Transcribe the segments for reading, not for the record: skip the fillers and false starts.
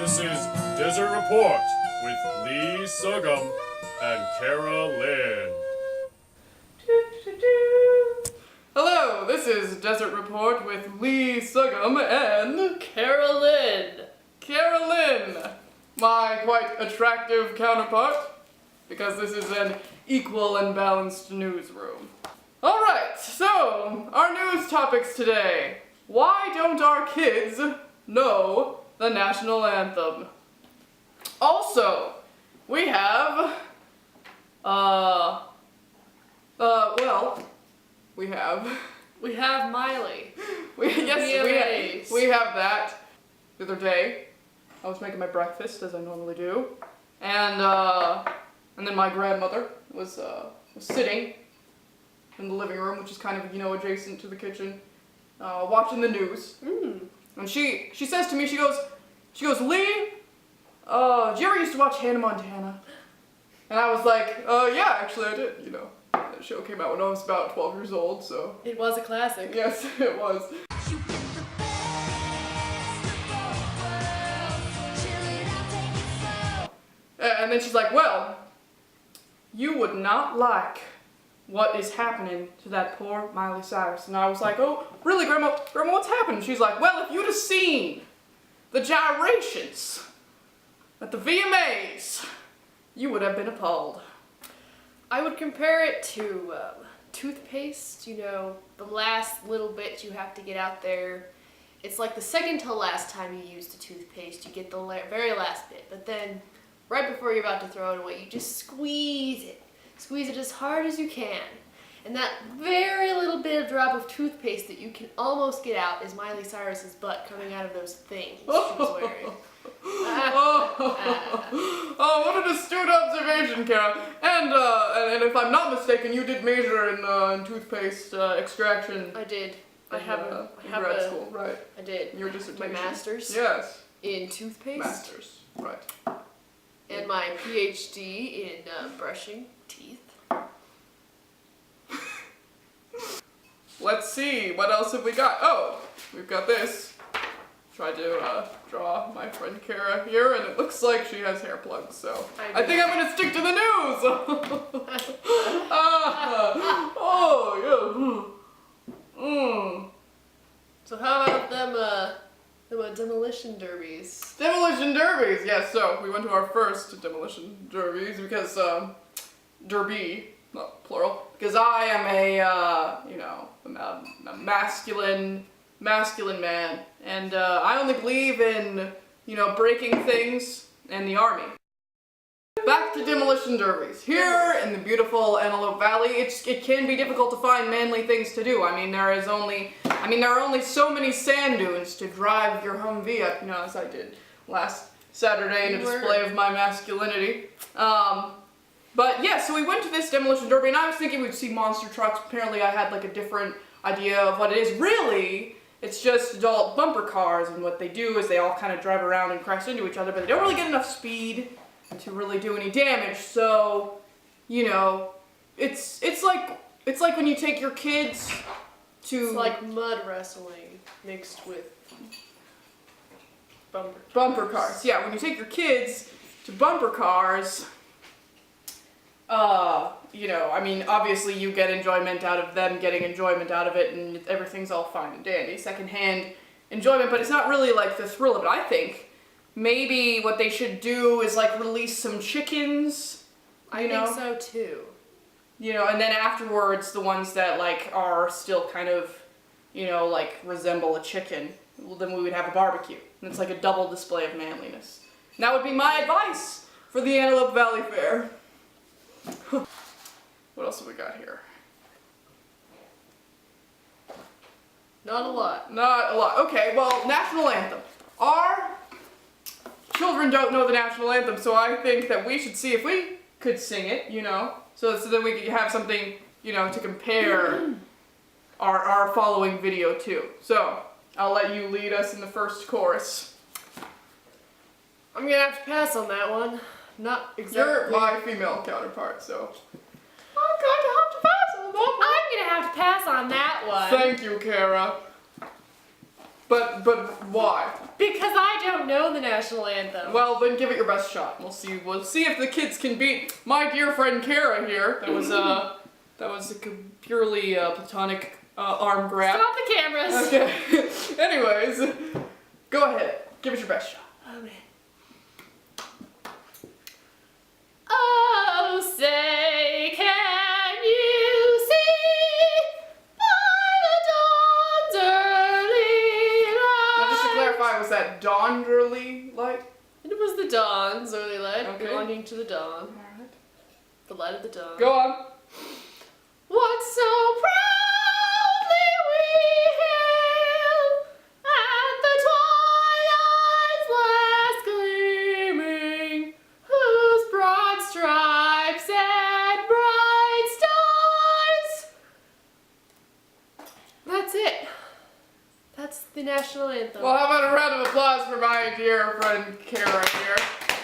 This is Desert Report with Lee Sugum and Kara Lynn. Hello, this is Desert Report with Lee Sugum and Carolyn! Carolyn, my quite attractive counterpart, because this is an equal and balanced newsroom. Alright, so, our news topics today. Why don't our kids know the national anthem? Also, we have, We have Miley. we have that. The other day, I was making my breakfast as I normally do, and then my grandmother was sitting in the living room, which is kind of, adjacent to the kitchen, watching the news. And she says to me, she goes, Lee, did you ever used to watch Hannah Montana? And I was like, yeah, actually I did, That show came out when I was about 12 years old, so. It was a classic. Yes, it was. And then she's like, well, you would not like what is happening to that poor Miley Cyrus. And I was like, oh, really, Grandma, what's happening? She's like, well, if you'd have seen the gyrations at the VMAs, you would have been appalled. I would compare it to toothpaste, the last little bit you have to get out there. It's like the second to last time you use the toothpaste, you get the very last bit, but then right before you're about to throw it away, you just squeeze it. Squeeze it as hard as you can. And that very little bit of drop of toothpaste that you can almost get out is Miley Cyrus's butt coming out of those things she was wearing. Oh, what an astute observation, Kara. And if I'm not mistaken, you did major in toothpaste extraction. I did. In grad school, right? I did. Your dissertation. My master's. Yes. In toothpaste. Masters, right. And my PhD in brushing teeth. Let's see, what else have we got? Oh, we've got this. Tried to draw my friend Kara here, and it looks like she has hair plugs, so I think I'm gonna stick to the news! So how about them demolition derbies? Demolition derbies, yes, so we went to our first demolition derbies because, derby, not plural, because I am a masculine man, and I only believe in, breaking things and the army. Back to demolition derbies. Here in the beautiful Antelope Valley, it can be difficult to find manly things to do. There are only so many sand dunes to drive your Humvee up, as I did last Saturday in a display of my masculinity. But yeah, so we went to this demolition derby, and I was thinking we'd see monster trucks. Apparently I had like a different idea of what it is. Really, it's just adult bumper cars, and what they do is they all kind of drive around and crash into each other, but they don't really get enough speed to really do any damage. So, it's like when you take your kids to... It's like mud wrestling mixed with bumper cars. Yeah, when you take your kids to bumper cars, obviously you get enjoyment out of them getting enjoyment out of it, and everything's all fine and dandy. Secondhand enjoyment, but it's not really like the thrill of it. I think maybe what they should do is like release some chickens. I think so too. And then afterwards, the ones that are still kind of, resemble a chicken, well, then we would have a barbecue. And it's like a double display of manliness. And that would be my advice for the Antelope Valley Fair. What else have we got here? Not a lot. Not a lot. Okay, well, national anthem. Our children don't know the national anthem, so I think that we should see if we could sing it, so that we could have something, to compare our following video to. So, I'll let you lead us in the first chorus. I'm gonna have to pass on that one. Not exactly. You're my female counterpart, so. I'm going to have to pass on that one. I'm gonna have to pass on that one. Thank you, Kara. But why? Because I don't know the national anthem. Well, then give it your best shot. We'll see if the kids can beat my dear friend Kara here. That was a purely platonic arm grab. Stop the cameras. Okay. Anyways, go ahead. Give it your best shot. Oh man. Oh, say, can you see by the dawn's early light? Now, just to clarify, was that Dawnderly light? It was the dawn's early light, Okay. belonging to the dawn, Alright. the light of the dawn. Go on. What so proudly we hail at the twilight's last gleaming, whose broad stripes and bright stars. That's it. That's the national anthem. Well, how about a round of applause for my dear friend Kara here?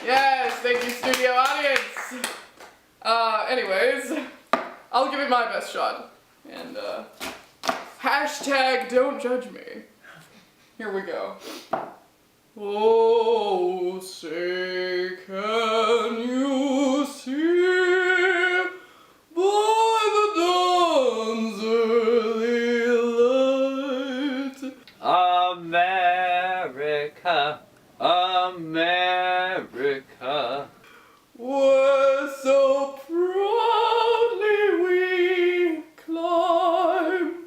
Yes, thank you, studio audience. Anyways, I'll give it my best shot. And, hashtag don't judge me. Here we go. Oh, say can you see by the dawn's early light? America, America. Where so proudly we climb.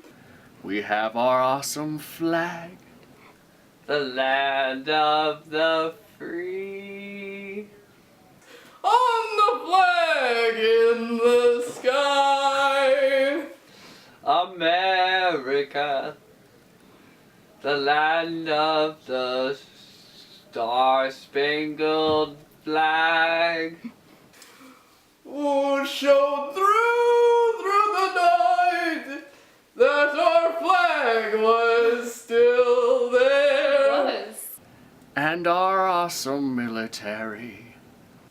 We have our awesome flag, the land of the free. On the flag in the sky. America, the land of the star-spangled flag. Oh, show through the night that our flag was still there. Was. And our awesome military.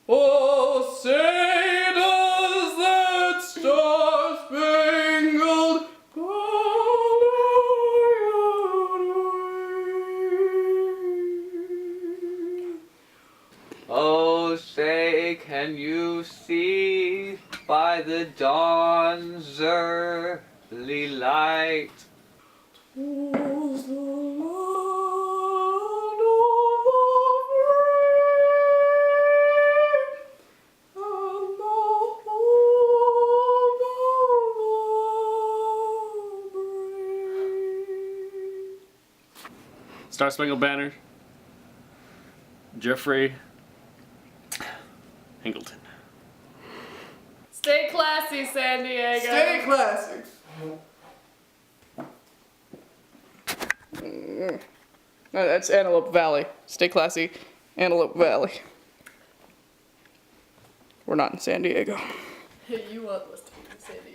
Oh, say does that star-spangled banner. Oh, say can you see by the dawn's early light? Was the land of the free and the home of the brave. Star Spangled Banner, Jeffrey Hingleton. Stay classy, San Diego. Stay classy. No, that's Antelope Valley. Stay classy, Antelope Valley. We're not in San Diego. You want us to be in San Diego.